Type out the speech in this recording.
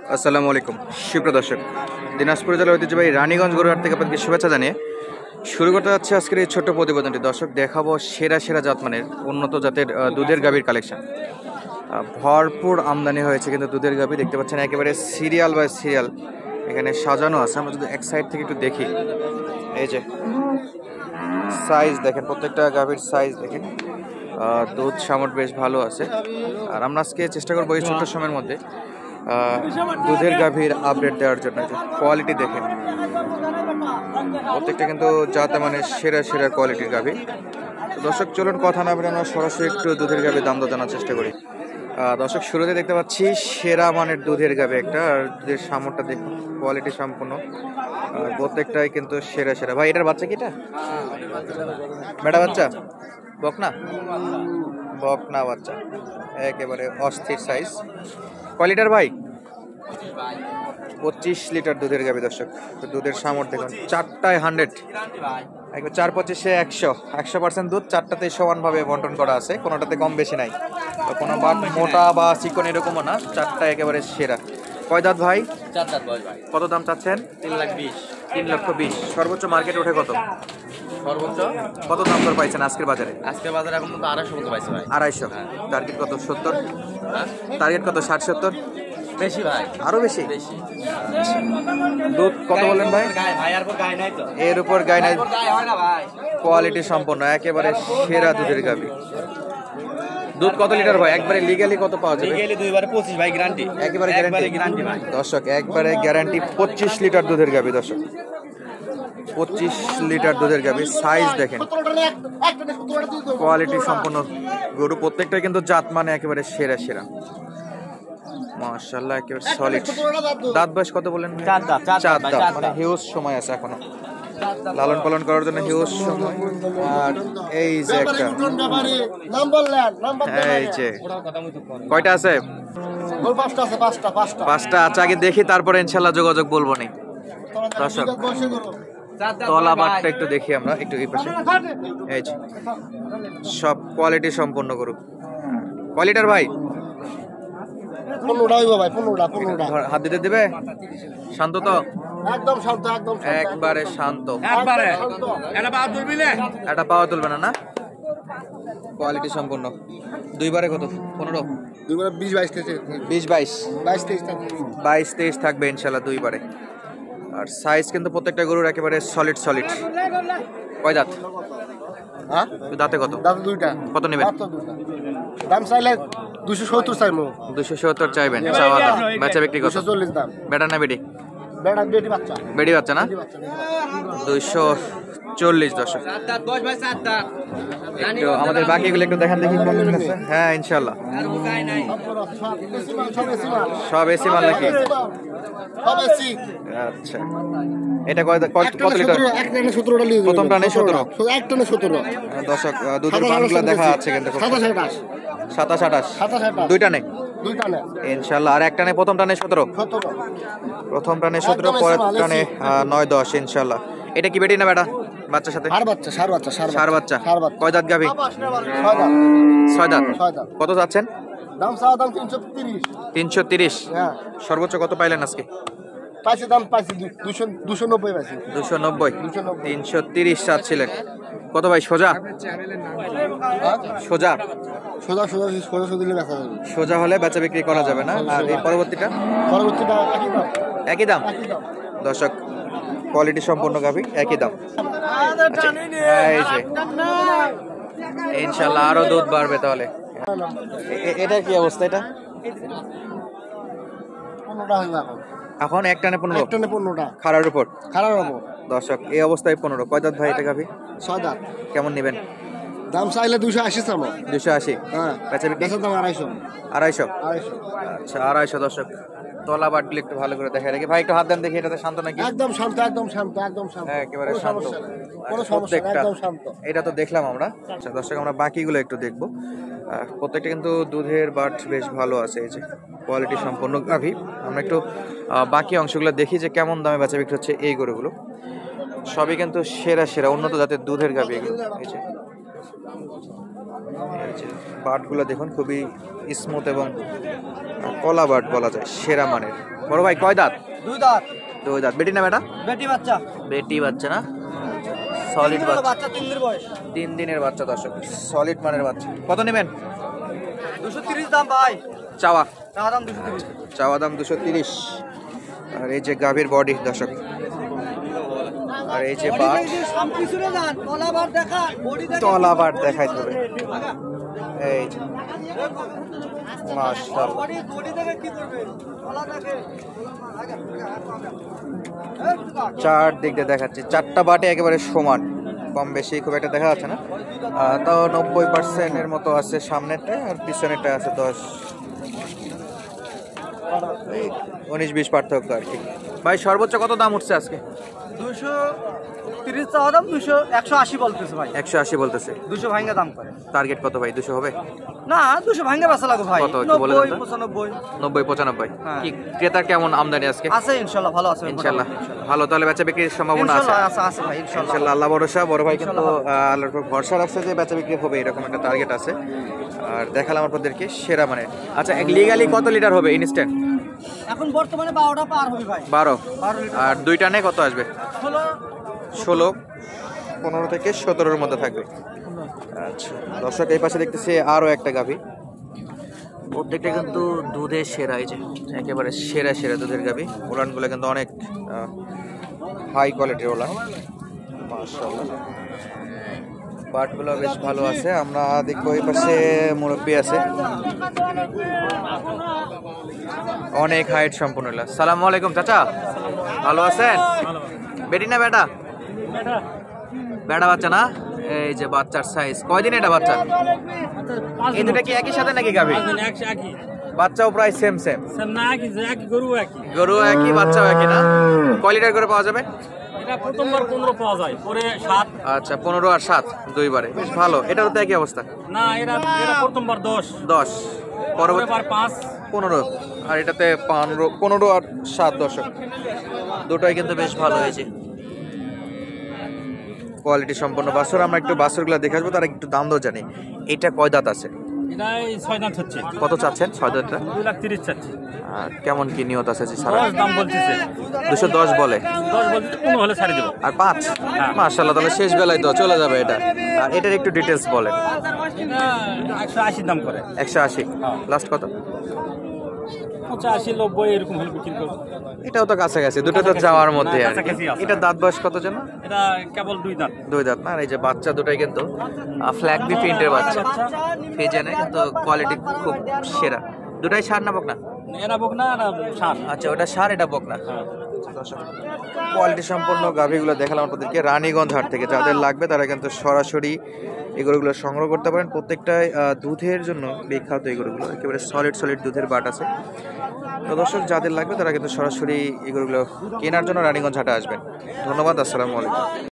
আসসালামু আলাইকুম সুপ্রিয় দর্শক, দিনাজপুর জেলার ঐতিহ্যবাহী রানীগঞ্জ গরুহাট থেকে আপনাদেরকে শুভেচ্ছা জানিয়ে শুরু করতে যাচ্ছে আজকের এই ছোট্ট প্রতিবেদনটি। দর্শক, দেখাবো সেরা সেরা জাতমানের উন্নত জাতের দুধের গাভীর কালেকশন। ভরপুর আমদানি হয়েছে কিন্তু দুধের গাভী দেখতে পাচ্ছেন, একেবারে সিরিয়াল বাই সিরিয়াল এখানে সাজানো আছে। আমরা যদি এক সাইড থেকে একটু দেখি, এই যে সাইজ দেখেন, প্রত্যেকটা গাভীর সাইজ দেখেন, দুধ সামট বেশ ভালো আছে। আর আমরা আজকে চেষ্টা করবো এই ছোট্ট সময়ের মধ্যে দুধের গাভীর আপডেট দেওয়ার জন্য। কোয়ালিটি দেখেন, প্রত্যেকটা কিন্তু যাতে মানে সেরা সেরা কোয়ালিটির গাভী। দর্শক চলুন কথা না বলে আমরা সরাসরি একটু দুধের গাভীর দাম জানার চেষ্টা করি। দর্শক, শুরুতে দেখতে পাচ্ছি সেরা মানের দুধের গাভী একটা, আর দুধের সামরটা দেখুন, কোয়ালিটি সম্পূর্ণ, প্রত্যেকটাই কিন্তু সেরা সেরা। ভাই, এটার বাচ্চা কি? এটা বেটা বাচ্চা, বকনা বকনা বাচ্চা, একেবারে অস্থির সাইজ। কয় লিটার ভাই? 25 লিটার দুধের গাভী। দর্শক, দুধের সামর দেখুন, চারটায় 100, একবার 4 25-এ 100% দুধ, চারটাতে সমানভাবে বন্টন করা আছে, কোনোটাতে কম বেশি নাই, তো কোনো বাট মোটা বা চিকন এরকমও না, চারটা একেবারে সেরা। কয় দাঁত ভাই? 4 দাঁত বয়স ভাই। কত দাম চাচ্ছেন? 3,20,000। 3,20,000। সর্বোচ্চ মার্কেট ওঠে কত? সর্বোচ্চ কত দাম দর পাইছেন আজকের বাজারে? আজকের বাজারে এখন তো 250 মতো পাইছে ভাই। 250। টার্গেট কত? 70? হ্যাঁ? টার্গেট কত? 60-70? বেশি ভাই, আরো বেশি? বেশি। দুধ কত বললেন ভাই? গায় ভাই, আর গায় নাই তো। এর উপর গায় নাই, গায় হয় না ভাই। কোয়ালিটি সম্পন্ন, একেবারে সেরা দুধের গাভী। দুধ কত লিটার ভাই? একবারে লিগ্যালি কত পাওয়া যাবে? লিগ্যালি 2 বারে 25 ভাই, গ্যারান্টি। একেবারে গ্যারান্টি ভাই। দর্শক, একবারে গ্যারান্টি 25 লিটার দুধের গাভী। দর্শক, 25 লিটার দুধের গাভী। সাইজ দেখেন, কোয়ালিটি সম্পন্ন গরু, প্রত্যেকটাই কিন্তু জাত মানে একেবারে সেরা সেরা, মাশাআল্লাহ, একেবারে সলিড। দাঁত বয়স কত বলেন? 4 দাঁত। 4 দাঁত, মানে হিউজ সময় আছে এখনো লালন পালন করার জন্য, হিউজ সময়। আর এই যে একটা, এই যে কয়টা আছে? 5টা আছে। আগে দেখি, তারপরে ইনশাল্লাহ যোগাযোগ বলবো নি। দর্শক, তলা বাটটা একটু দেখি আমরা, একটু এই পাশে, এই যে সব কোয়ালিটি সম্পন্ন গরু। কয় লিটার ভাই? 15 হাত দিতে দিবে? শান্ত তো? একদম শান্ত, একদম একবারে শান্ত, একবারে এটা পা তুলবি না। এটা পাওয়া তুলবে না না? কোয়ালিটি সম্পন্ন। দুইবারে কত? 15? 2 বার 20 22 20 22? 22 22 23 থাকবে ইনশাল্লাহ দুইবারে। আর সাইজ কিন্তু প্রত্যেকটা গরুর একেবারে সলিড সলিড। কয় দাঁত? হ্যাঁ, দাঁতে কত? দাম 2টা। কত নেবেন? দাম চাইলে 270 চাইমু। 270 চাইবেন চাওয়া দাম। বেচা বিক্রি কত? 240 দাম। বেটা না বেটি? বেটা বেটি বাচ্চা। বেটি বাচ্চা না? 240। দর্শক, 4 দাঁত বয়স ভাই, 4 দাঁত। একটু আমাদের বাকিগুলো একটু দেখান দেখি কেমন আছে। হ্যাঁ ইনশাল্লাহ, আর গায় নাই। সব এসি মাল নাকি? সব এসি। আচ্ছা, এটা কত লিটার? এক টানে 17টা লিয়ে প্রথম টানে 17? এক টানে 17। দর্শক, দুধের পানগুলো দেখা যাচ্ছে কিন্তু 27 27 28 27 দুই টানে দুই টানে ইনশাল্লাহ। আর এক টানে প্রথম টানে 17? 17। প্রথম টানে 17, পরের টানে 9 10 ইনশাল্লাহ। এটা কি বেটি না বেটা? বাচ্চার সাথে সার বাচ্চা, সার বাচ্চা, সার বাচ্চা। কয় দাঁত গাভী? 6 দাঁত। কত যাচ্ছেন? দাম চাওয়া দাম 330। 330? হ্যাঁ, সর্বোচ্চ কত পাইলেন আজকে? পাইছে দাম পাইছে 290 পাইছে। 290? 330 চাচ্ছিলেন। কত ভাই সোজা? সোজা সোজা সোজা সোজা সোজা দিলে বেচা যাবে। সোজা হলে বেচা বিক্রি করা যাবে না। আর এই পরবর্তীটা? পরবর্তীটা একই দাম। একই দাম। একই দাম। দর্শক, কোয়ালিটি সম্পন্ন গাভী, একই দাম। এই যে ইনশাল্লাহ আরো দুধ বাড়বে তাহলে। এটা কি অবস্থা? এটা 15টা হইবে এখন। এখন এক টানে 15? এক টানে 15টা। খাড়ার উপর? খারাপ হবো। দর্শক, এই অবস্থায় 15। কয় দাঁত ভাই এটা গাভী? 6 দাঁত। কেমন নেবেন? দাম চাইলে 280 চাবো। 280? হ্যাঁ, বেচা বিক্রি? বেচার দাম 250। 250? 250। আচ্ছা, 250। দর্শক, তলা বাটগুলো একটু ভালো করে দেখা রেখে ভাই, একটু হাত দেন দেখি, এটাতে শান্ত নাকি? একদম শান্ত, একদম শান্ত, একদম শান্ত। হ্যাঁ, একেবারে কোনো শান্ত। সমস্যা নেই, কোনো সমস্যা নেই, প্রত্যেকটা একদম শান্ত। এটা তো দেখলাম আমরা। আচ্ছা দর্শক, আমরা বাকিগুলো একটু দেখবো। প্রত্যেকটা কিন্তু দুধের বাট বেশ ভালো আছে, এই যে কোয়ালিটি সম্পন্ন গাভী। আমরা একটু বাকি অংশগুলো দেখি যে কেমন দামে বেচা বিক্রি হচ্ছে এই গরুগুলো। সবই কিন্তু সেরা সেরা উন্নত জাতের দুধের গাভী এগুলো। এই যে বাটগুলো দেখুন, খুবই স্মুথ এবং কলাবাট বলা যায়, সেরা মানের। বড় ভাই কয় দাঁত? দুই দাঁত, দুই দাঁত। বেটি না বেটা? বেটি বাচ্চা, বেটি বাচ্চা না, সলিড বাচ্চা, বাচ্চা 3 দিনের বয়স। 3 দিনের বাচ্চা দর্শক, সলিড মানের বাচ্চা। কত নেবেন? 230 দাম ভাই, চাওয়া টাকা দাম 230। চাওয়া দাম 230। আর এই যে গাভীর বডি দর্শক, আর এই যে বাট, পিছনে যান, কলাবার দেখা, বডি দেখা, তলা বাট দেখাইতে হবে। এই যে মাশাআল্লাহ, বডি দেখে কি করবে, কলা দেখে। চার দিক দিয়ে দেখাচ্ছি, চারটা বাটে একেবারে সমান, কম বেশি খুব একটা দেখা যাচ্ছে না। তাও 90% মতো আছে সামনেরটা, আর পিছনেরটা আছে 19-20 পার্থক্য আর কি। ভাই সর্বোচ্চ কত দাম উঠছে আজকে? 230 চাওয়া দাম, 180 বলতেছে ভাই। 180 বলতেছে। 200 ভাঙ্গা দাম করে। টার্গেট কত ভাই? 200 হবে না, 200 ভাঙ্গা বেচা লাগবে ভাই। কত একটু বলে দেন তো? 95। 90-95। হ্যাঁ। কি ক্রেতার কেমন আমদানি আজকে? আছে ইনশাআল্লাহ, ভালো আছে ইনশাআল্লাহ ভালো। তাহলে বেচা বিক্রির সম্ভাবনা আছে? ইনশাআল্লাহ আছে ভাই, ইনশাআল্লাহ। আল্লাহ ভরসা। বড় ভাই কিন্তু আল্লাহর উপর ভরসা রাখছে যে বেচা বিক্রি হবে, এরকম একটা টার্গেট আছে। আর দেখালাম আপনাদেরকে সেরা মানে। আচ্ছা, লিগালি কত লিটার হবে ইনস্ট্যান্ট? এখন বর্তমানে 12টা পার হবে ভাই। 12। 12 লিটার। আর 2 টানে কত আসবে? 16। 15 থেকে 17-র মধ্যে থাকবে। আচ্ছা দর্শক, এই পাশে দেখতেছি আরো একটা গাভী, প্রত্যেকটা কিন্তু দুধের সেরা, এই যে একেবারে সেরা সেরা দুধের গাভী। ওলানগুলো কিন্তু অনেক হাই কোয়ালিটির ওলান, মাশাআল্লাহ। বাটগুলো বেশ ভালো আছে। আমরা দেখবো এই পাশে মুরব্বি আছে, অনেক হাইট সম্পূর্ণ। সালামু আলাইকুম চাচা, ভালো আছেন? বেটি না বেটা? বেটা বাচ্চা না? এই যে বাচ্চার সাইজ কয়দিন এটা বাচ্চা? এই দুটা কি একই সাথে নাকি গাভী? বাচ্চাও প্রায় সেম সেম, গরু একই বাচ্চাও একই না? কয় লিটার করে পাওয়া যাবে? প্রথমবার 15 পাওয়া যায়, পরে 7। আচ্ছা, 15 আর 7 দুইবারে, বেশ ভালো। এটারও তো একই অবস্থা? না, এরা প্রথমবার 10, 10, পরবর্তী 5। 15, আর এটাতে 15 আর 7 দর্শক। দুটোই কিন্তু বেশ ভালো হয়েছে, কোয়ালিটি সম্পন্ন বাছুর। আমরা একটু বাছুরগুলো দেখে আসবো, তার একটু দাম দর জানি। এটা কয় দাঁত আছে? এটা 6 দাঁত হচ্ছে। কত চাচ্ছেন 6 দাঁতটা? 2,30,000 চাচ্ছি। আর কেমন কি নিয়ত আছে? জি সারা 10 দাম বলতেছে। 210 বলে। 10 বলতে 15 হলে ছাড়ে দেবো। আর 5? মাশাআল্লাহ, তাহলে শেষ বেলায় তো চলে যাবে এটা। আর এটার একটু ডিটেলস বলেন। এটা 180 দাম করে। 180 লাস্ট কত? 85, 90 এরকম হলে বিক্রি করবো। এটাও তো কাছাকাছি, দুটো তো যাওয়ার মধ্যে আর কি। কাছাকাছি আছে। এটা দাঁত বয়স কত যেন? এটা কেবল 2 দাঁত। 2 দাঁত না? আর এই যে বাচ্চা দুটাই কিন্তু ফ্ল্যাগ বি প্রিন্টের বাচ্চা, ফিজেনে কিন্তু কোয়ালিটি খুব সেরা। দুটাই ষাঁড় না বকনা? এরা বক না, এরা সার। আচ্ছা, ওটা ষাঁড়, এটা বকনা। কোয়ালিটি সম্পন্ন গাভীগুলো দেখালাম আপনাদেরকে রানীগঞ্জ হাট থেকে। যাদের লাগবে তারা কিন্তু সরাসরি এই গরুগুলো সংগ্রহ করতে পারেন। প্রত্যেকটাই দুধের জন্য বিখ্যাত। এই গরুগুলো একেবারে সলিড দুধের বাট আছে। তো দর্শক, যাদের লাগবে তারা কিন্তু সরাসরি এই গরুগুলো কেনার জন্য রানীগঞ্জ হাটে আসবেন। ধন্যবাদ, আসসালামু আলাইকুম।